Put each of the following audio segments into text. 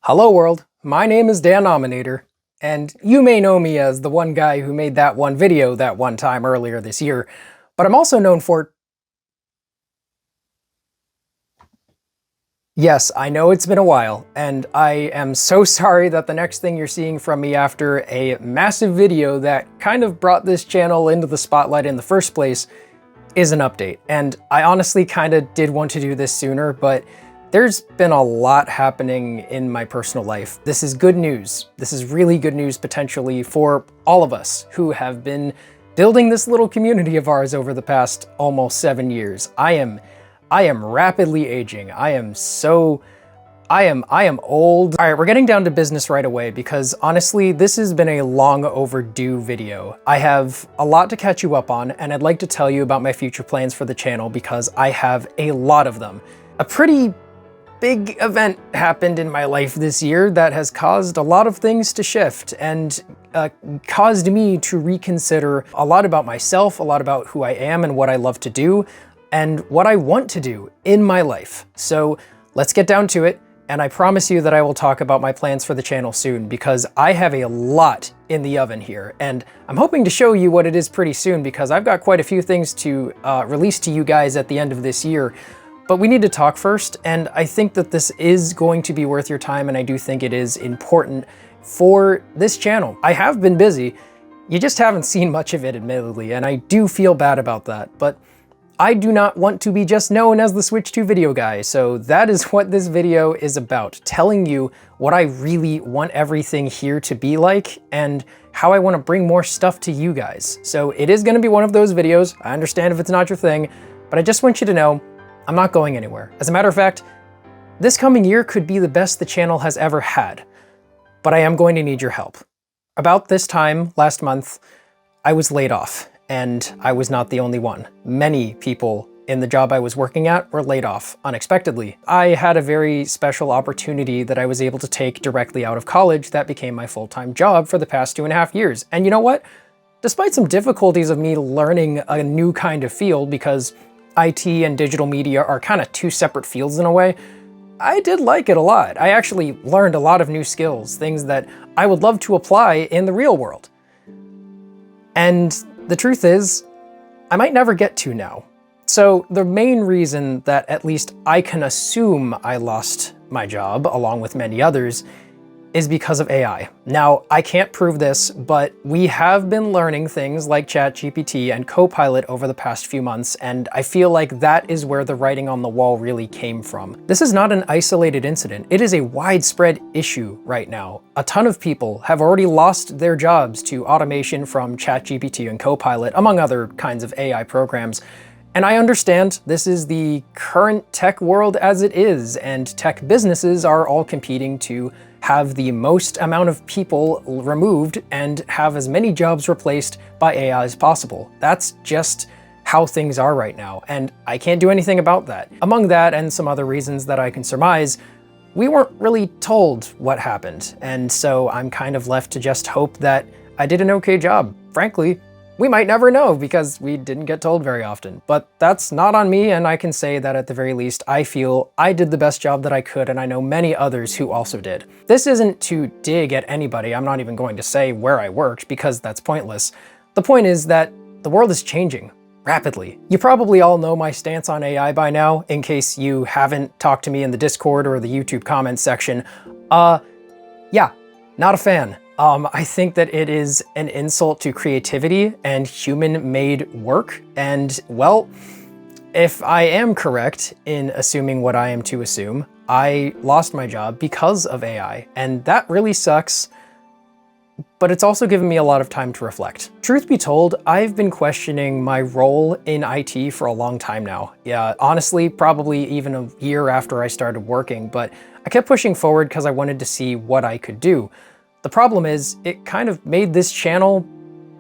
Hello world, my name is Danominator, and you may know me as the one guy who made that one video that one time earlier this year, but I'm also known for... Yes, I know it's been a while, and I am so sorry that the next thing you're seeing from me after a massive video that kind of brought this channel into the spotlight in the first place is an update. And I honestly kind of did want to do this sooner, but there's been a lot happening in my personal life. This is good news. This is really good news potentially for all of us who have been building this little community of ours over the past almost 7 years. I am rapidly aging. I am old. All right, we're getting down to business right away because honestly, this has been a long overdue video. I have a lot to catch you up on, and I'd like to tell you about my future plans for the channel because I have a lot of them. A pretty big event happened in my life this year that has caused a lot of things to shift and caused me to reconsider a lot about myself, a lot about who I am and what I love to do, and what I want to do in my life. So let's get down to it, and I promise you that I will talk about my plans for the channel soon because I have a lot in the oven here, and I'm hoping to show you what it is pretty soon because I've got quite a few things to release to you guys at the end of this year. But we need to talk first, and I think that this is going to be worth your time, and I do think it is important for this channel. I have been busy, you just haven't seen much of it admittedly, and I do feel bad about that, but I do not want to be just known as the Switch 2 video guy, so that is what this video is about, telling you what I really want everything here to be like, and how I want to bring more stuff to you guys. So it is going to be one of those videos. I understand if it's not your thing, but I just want you to know I'm not going anywhere. As a matter of fact, this coming year could be the best the channel has ever had, but I am going to need your help. About this time last month, I was laid off, and I was not the only one. Many people in the job I was working at were laid off unexpectedly. I had a very special opportunity that I was able to take directly out of college that became my full-time job for the past 2.5 years. And you know what? Despite some difficulties of me learning a new kind of field because IT and digital media are kind of two separate fields in a way, I did like it a lot. I actually learned a lot of new skills, things that I would love to apply in the real world. And the truth is, I might never get to now. So the main reason that at least I can assume I lost my job, along with many others, is because of AI. Now, I can't prove this, but we have been learning things like ChatGPT and Copilot over the past few months, and I feel like that is where the writing on the wall really came from. This is not an isolated incident. It is a widespread issue right now. A ton of people have already lost their jobs to automation from ChatGPT and Copilot, among other kinds of AI programs. And I understand this is the current tech world as it is, and tech businesses are all competing to have the most amount of people removed and have as many jobs replaced by AI as possible. That's just how things are right now, and I can't do anything about that. Among that and some other reasons that I can surmise, we weren't really told what happened, and so I'm kind of left to just hope that I did an okay job. Frankly, we might never know because we didn't get told very often, but that's not on me, and I can say that at the very least, I feel I did the best job that I could, and I know many others who also did. This isn't to dig at anybody. I'm not even going to say where I worked because that's pointless. The point is that the world is changing rapidly. You probably all know my stance on AI by now, in case you haven't talked to me in the Discord or the YouTube comments section. Yeah, not a fan. I think that it is an insult to creativity and human-made work, and well, if I am correct in assuming what I am to assume, I lost my job because of AI, and that really sucks, but it's also given me a lot of time to reflect. Truth be told, I've been questioning my role in IT for a long time now. Yeah, honestly, probably even a year after I started working, but I kept pushing forward because I wanted to see what I could do. The problem is, it kind of made this channel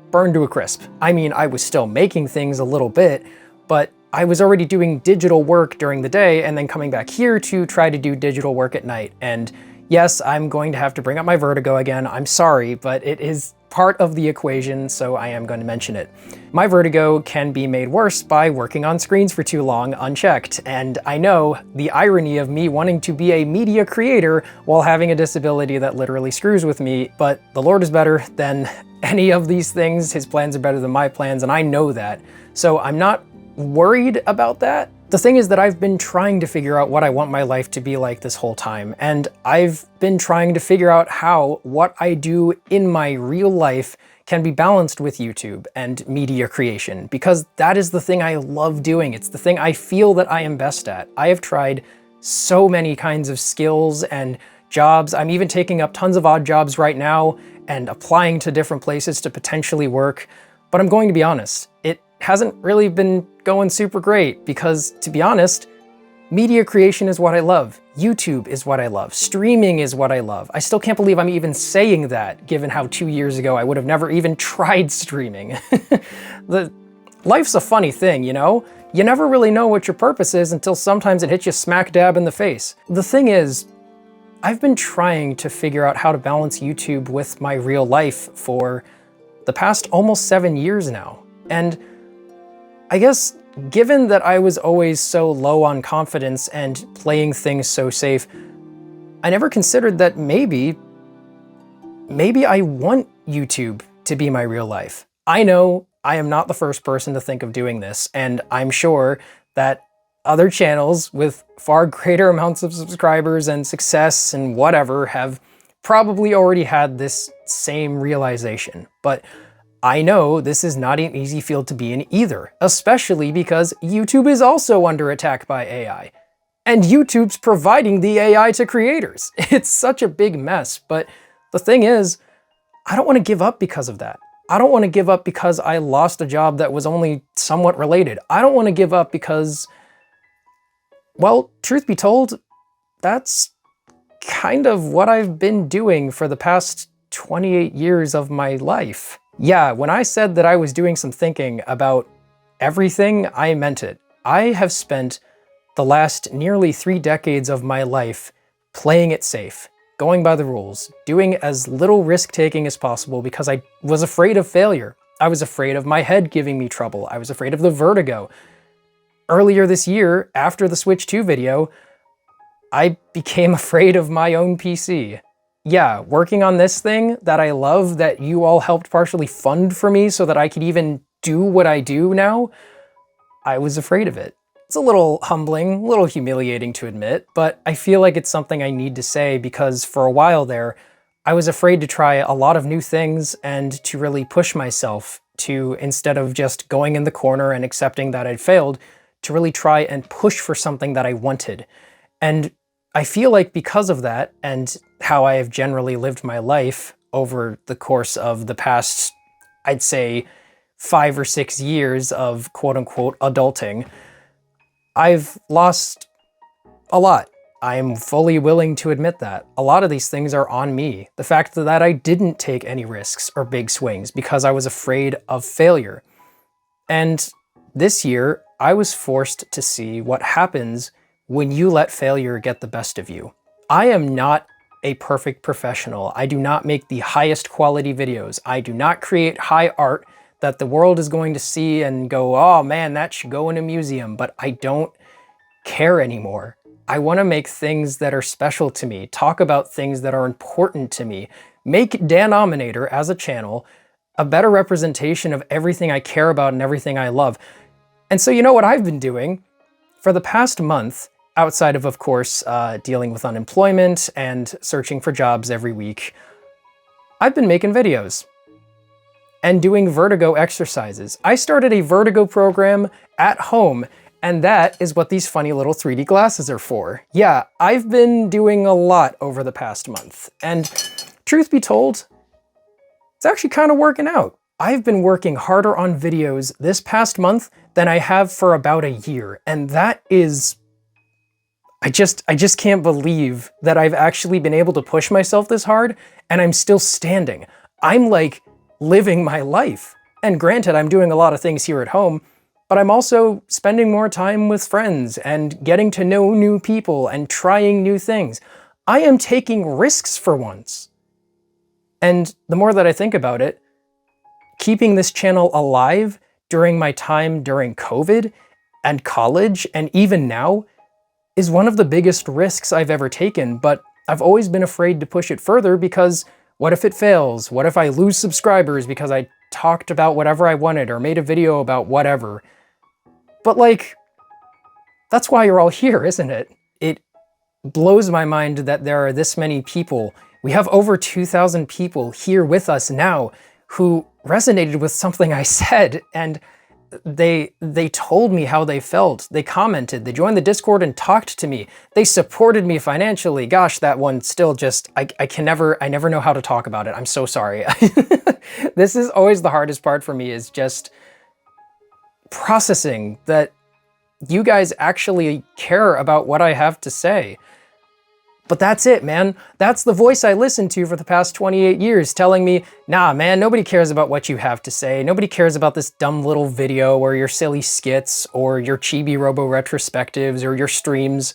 burn to a crisp. I mean, I was still making things a little bit, but I was already doing digital work during the day and then coming back here to try to do digital work at night. And Yes, I'm going to have to bring up my vertigo again. I'm sorry, but it is part of the equation, so I am going to mention it. My vertigo can be made worse by working on screens for too long unchecked, and I know the irony of me wanting to be a media creator while having a disability that literally screws with me, but the Lord is better than any of these things. His plans are better than my plans, and I know that. So I'm not worried about that. The thing is that I've been trying to figure out what I want my life to be like this whole time, and I've been trying to figure out how what I do in my real life can be balanced with YouTube and media creation, because that is the thing I love doing. It's the thing I feel that I am best at. I have tried so many kinds of skills and jobs. I'm even taking up tons of odd jobs right now and applying to different places to potentially work, but I'm going to be honest, it hasn't really been going super great because, to be honest, media creation is what I love. YouTube is what I love. Streaming is what I love. I still can't believe I'm even saying that, given how 2 years ago I would have never even tried streaming. Life's a funny thing, you know? You never really know what your purpose is until sometimes it hits you smack dab in the face. The thing is, I've been trying to figure out how to balance YouTube with my real life for the past almost 7 years now. And I guess given that I was always so low on confidence and playing things so safe, I never considered that maybe I want YouTube to be my real life. I know I am not the first person to think of doing this, and I'm sure that other channels with far greater amounts of subscribers and success and whatever have probably already had this same realization. But I know this is not an easy field to be in either, especially because YouTube is also under attack by AI. And YouTube's providing the AI to creators. It's such a big mess, but the thing is, I don't want to give up because of that. I don't want to give up because I lost a job that was only somewhat related. I don't want to give up because, well, truth be told, that's kind of what I've been doing for the past 28 years of my life. Yeah, when I said that I was doing some thinking about everything, I meant it. I have spent the last nearly 3 decades of my life playing it safe, going by the rules, doing as little risk-taking as possible because I was afraid of failure. I was afraid of my head giving me trouble. I was afraid of the vertigo. Earlier this year, after the Switch 2 video, I became afraid of my own PC. Yeah, working on this thing that I love, that you all helped partially fund for me so that I could even do what I do now, I was afraid of it. It's a little humbling, a little humiliating to admit, but I feel like it's something I need to say because for a while there, I was afraid to try a lot of new things and to really push myself to, instead of just going in the corner and accepting that I'd failed, to really try and push for something that I wanted. And I feel like because of that, and how I have generally lived my life over the course of the past, I'd say, 5 or 6 years of quote-unquote adulting, I've lost a lot. I'm fully willing to admit that. A lot of these things are on me. The fact that I didn't take any risks or big swings because I was afraid of failure. And this year, I was forced to see what happens when you let failure get the best of you. I am not a perfect professional. I do not make the highest quality videos. I do not create high art that the world is going to see and go, oh man, that should go in a museum, but I don't care anymore. I want to make things that are special to me, talk about things that are important to me, make Danominator as a channel a better representation of everything I care about and everything I love. And so you know what I've been doing? For the past month, outside of course, dealing with unemployment and searching for jobs every week, I've been making videos and doing vertigo exercises. I started a vertigo program at home, and that is what these funny little 3D glasses are for. Yeah, I've been doing a lot over the past month, and truth be told, it's actually kind of working out. I've been working harder on videos this past month than I have for about a year, and that is... I just can't believe that I've actually been able to push myself this hard, and I'm still standing. I'm like living my life. And granted, I'm doing a lot of things here at home, but I'm also spending more time with friends and getting to know new people and trying new things. I am taking risks for once. And the more that I think about it, keeping this channel alive during my time during COVID and college and even now is one of the biggest risks I've ever taken, but I've always been afraid to push it further because what if it fails? What if I lose subscribers because I talked about whatever I wanted or made a video about whatever? But like, that's why you're all here, isn't it? It blows my mind that there are this many people. We have over 2,000 people here with us now who resonated with something I said, and they told me how they felt. They commented, they joined the Discord and talked to me. They supported me financially. Gosh, that one still just, I never know how to talk about it. I'm so sorry. This is always the hardest part for me, is just processing that you guys actually care about what I have to say. But that's it, man. That's the voice I listened to for the past 28 years telling me, nah, man, nobody cares about what you have to say. Nobody cares about this dumb little video or your silly skits or your chibi robo retrospectives or your streams.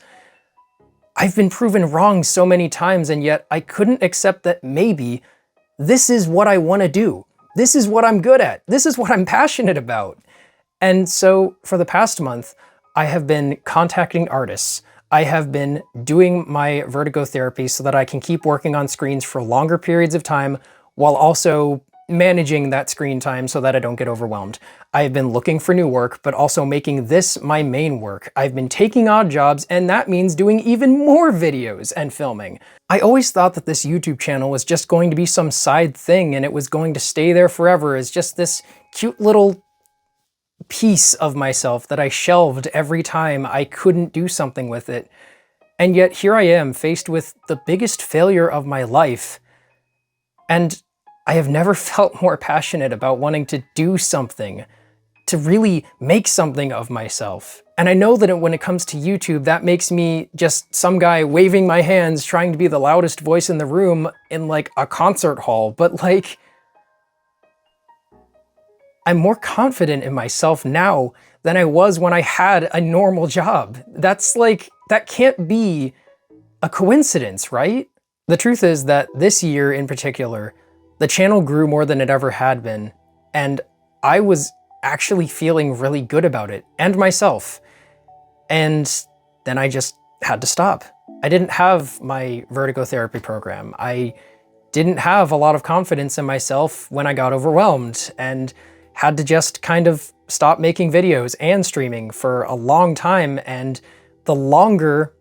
I've been proven wrong so many times, and yet I couldn't accept that maybe this is what I want to do. This is what I'm good at. This is what I'm passionate about. And so for the past month, I have been contacting artists. I have been doing my vertigo therapy so that I can keep working on screens for longer periods of time while also managing that screen time so that I don't get overwhelmed. I've been looking for new work, but also making this my main work. I've been taking odd jobs, and that means doing even more videos and filming. I always thought that this YouTube channel was just going to be some side thing and it was going to stay there forever as just this cute little piece of myself that I shelved every time I couldn't do something with it. And yet here I am, faced with the biggest failure of my life. And I have never felt more passionate about wanting to do something, to really make something of myself. And I know that when it comes to YouTube, that makes me just some guy waving my hands, trying to be the loudest voice in the room in like a concert hall, but like, I'm more confident in myself now than I was when I had a normal job. That's like, that can't be a coincidence, right? The truth is that this year in particular, the channel grew more than it ever had been, and I was actually feeling really good about it, and myself. And then I just had to stop. I didn't have my vertigo therapy program. I didn't have a lot of confidence in myself when I got overwhelmed, and had to just kind of stop making videos and streaming for a long time. And the longer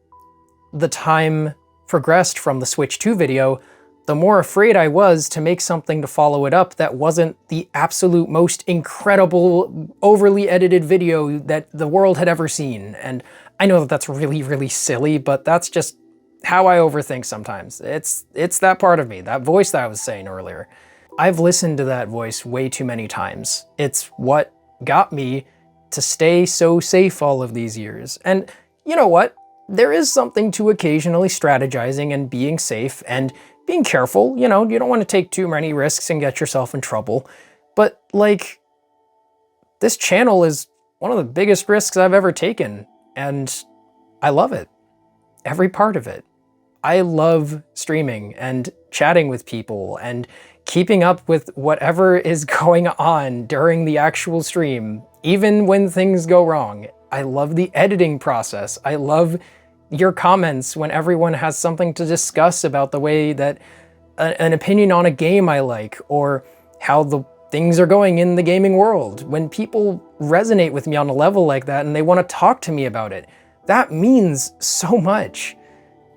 the time progressed from the Switch 2 video, the more afraid I was to make something to follow it up that wasn't the absolute most incredible, overly edited video that the world had ever seen. And I know that that's really, really silly, but that's just how I overthink sometimes. It's that part of me, that voice that I was saying earlier. I've listened to that voice way too many times. It's what got me to stay so safe all of these years. And you know what? There is something to occasionally strategizing and being safe and being careful. You know, you don't want to take too many risks and get yourself in trouble. But like, this channel is one of the biggest risks I've ever taken, and I love it. Every part of it. I love streaming and chatting with people and keeping up with whatever is going on during the actual stream, even when things go wrong. I love the editing process. I love your comments when everyone has something to discuss about the way that an opinion on a game I like, or how the things are going in the gaming world. When people resonate with me on a level like that and they want to talk to me about it, that means so much.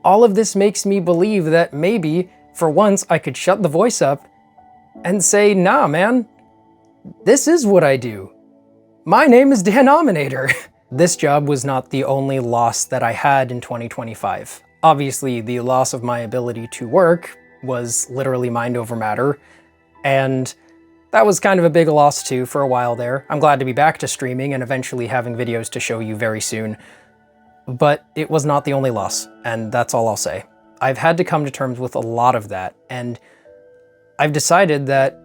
All of this makes me believe that maybe, for once, I could shut the voice up and say, nah, man, this is what I do. My name is Danominator. This job was not the only loss that I had in 2025. Obviously, the loss of my ability to work was literally mind over matter, and that was kind of a big loss too for a while there. I'm glad to be back to streaming and eventually having videos to show you very soon. But it was not the only loss, and that's all I'll say. I've had to come to terms with a lot of that, and I've decided that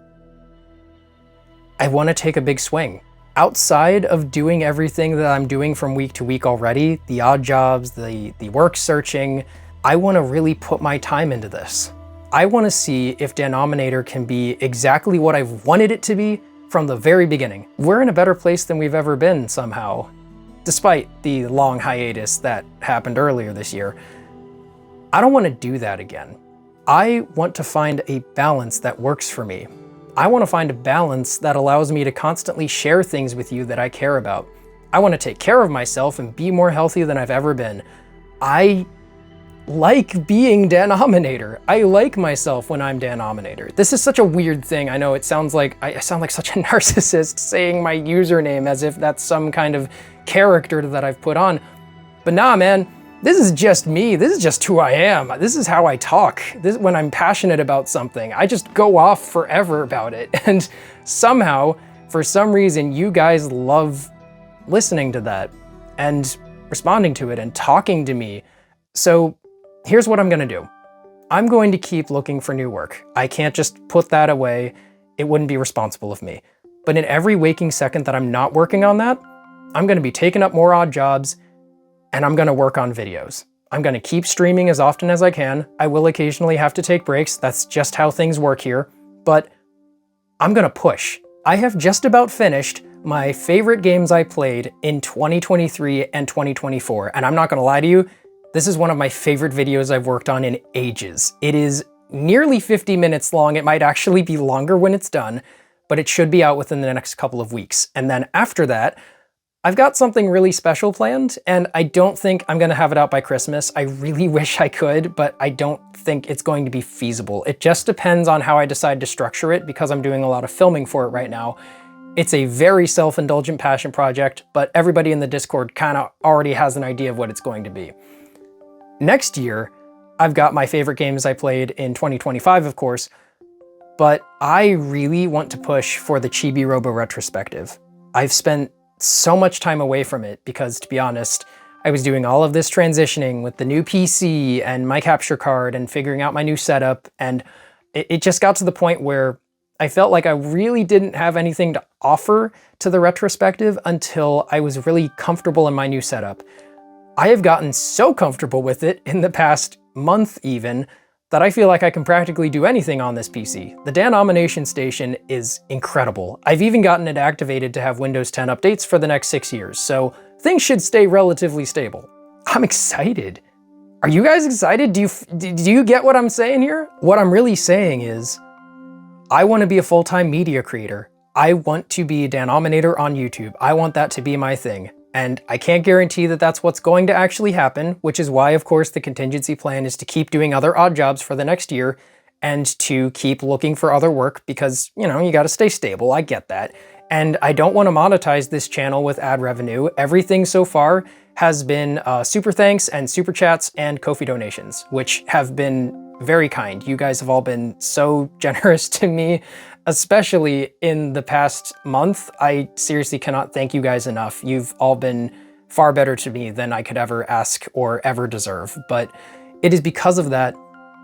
I want to take a big swing. Outside of doing everything that I'm doing from week to week already, the odd jobs, the work searching, I want to really put my time into this. I want to see if Danominator can be exactly what I've wanted it to be from the very beginning. We're in a better place than we've ever been somehow, despite the long hiatus that happened earlier this year. I don't want to do that again. I want to find a balance that works for me. I want to find a balance that allows me to constantly share things with you that I care about. I want to take care of myself and be more healthy than I've ever been. I like being Danominator. I like myself when I'm Danominator. This is such a weird thing. I know it sounds like I sound like such a narcissist saying my username as if that's some kind of character that I've put on. But nah, man, this is just me. This is just who I am. This is how I talk. This, when I'm passionate about something, I just go off forever about it. And somehow, for some reason, you guys love listening to that and responding to it and talking to me. So here's what I'm gonna do. I'm going to keep looking for new work. I can't just put that away. It wouldn't be responsible of me. But in every waking second that I'm not working on that, I'm gonna be taking up more odd jobs and I'm gonna work on videos. I'm gonna keep streaming as often as I can. I will occasionally have to take breaks. That's just how things work here. But I'm gonna push. I have just about finished my favorite games I played in 2023 and 2024. And I'm not gonna lie to you, this is one of my favorite videos I've worked on in ages. It is nearly 50 minutes long. It might actually be longer when it's done, but it should be out within the next couple of weeks. And then after that, I've got something really special planned, and I don't think I'm gonna have it out by Christmas. I really wish I could, but I don't think it's going to be feasible. It just depends on how I decide to structure it because I'm doing a lot of filming for it right now. It's a very self-indulgent passion project, but everybody in the Discord kind of already has an idea of what it's going to be. Next year, I've got my favorite games I played in 2025, of course, but I really want to push for the Chibi Robo retrospective. I've spent so much time away from it because, to be honest, I was doing all of this transitioning with the new PC and my capture card and figuring out my new setup, and it just got to the point where I felt like I really didn't have anything to offer to the retrospective until I was really comfortable in my new setup. I have gotten so comfortable with it in the past month even, that I feel like I can practically do anything on this PC. The Danomination station is incredible. I've even gotten it activated to have Windows 10 updates for the next 6 years, so things should stay relatively stable. I'm excited. Are you guys excited? Do you get what I'm saying here? What I'm really saying is, I want to be a full-time media creator. I want to be a Danominator on YouTube. I want that to be my thing. And I can't guarantee that that's what's going to actually happen, which is why, of course, the contingency plan is to keep doing other odd jobs for the next year and to keep looking for other work because, you know, you got to stay stable. I get that. And I don't want to monetize this channel with ad revenue. Everything so far has been super thanks and super chats and Ko-fi donations, which have been very kind. You guys have all been so generous to me, especially in the past month. I seriously cannot thank you guys enough. You've all been far better to me than I could ever ask or ever deserve. But it is because of that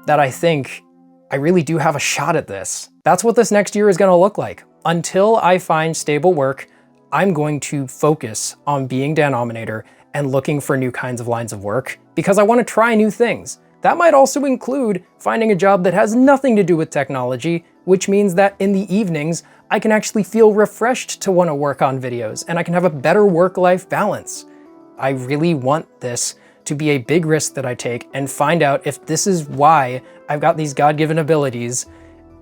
that I think I really do have a shot at this. That's what this next year is going to look like. Until I find stable work, I'm going to focus on being Danominator and looking for new kinds of lines of work because I want to try new things. That might also include finding a job that has nothing to do with technology, which means that in the evenings, I can actually feel refreshed to want to work on videos and I can have a better work-life balance. I really want this to be a big risk that I take and find out if this is why I've got these God-given abilities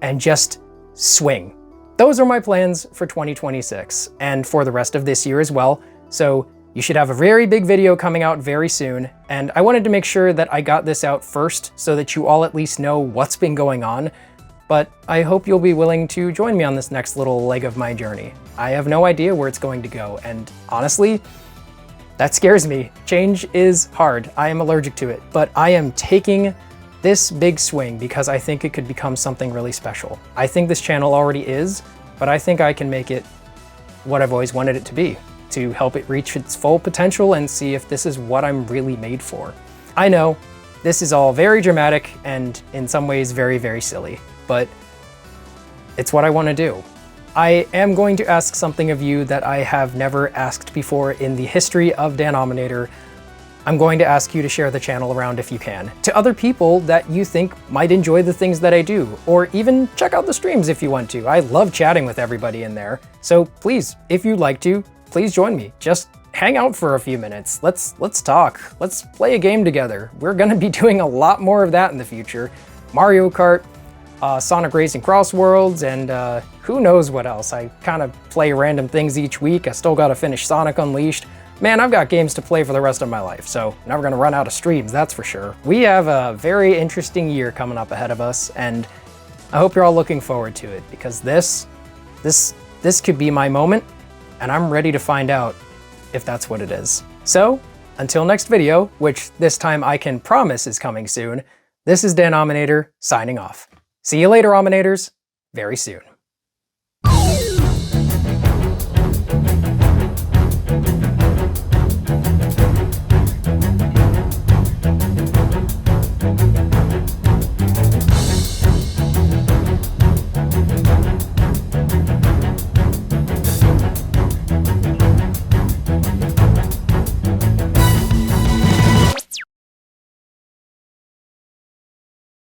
and just swing. Those are my plans for 2026 and for the rest of this year as well. So you should have a very big video coming out very soon, and I wanted to make sure that I got this out first so that you all at least know what's been going on, but I hope you'll be willing to join me on this next little leg of my journey. I have no idea where it's going to go, and honestly, that scares me. Change is hard. I am allergic to it, but I am taking this big swing because I think it could become something really special. I think this channel already is, but I think I can make it what I've always wanted it to be, to help it reach its full potential and see if this is what I'm really made for. I know, this is all very dramatic and in some ways very, very silly, but it's what I want to do. I am going to ask something of you that I have never asked before in the history of Danominator. I'm going to ask you to share the channel around if you can, to other people that you think might enjoy the things that I do, or even check out the streams if you want to. I love chatting with everybody in there. So please, if you'd like to, please join me. Just hang out for a few minutes. Let's talk. Let's play a game together. We're gonna be doing a lot more of that in the future. Mario Kart, Sonic Racing Cross Worlds, and who knows what else. I kind of play random things each week. I still gotta finish Sonic Unleashed. Man, I've got games to play for the rest of my life, so never gonna run out of streams, that's for sure. We have a very interesting year coming up ahead of us, and I hope you're all looking forward to it, because this could be my moment, and I'm ready to find out if that's what it is. So, until next video, which this time I can promise is coming soon, this is Danominator signing off. See you later, Ominators, very soon.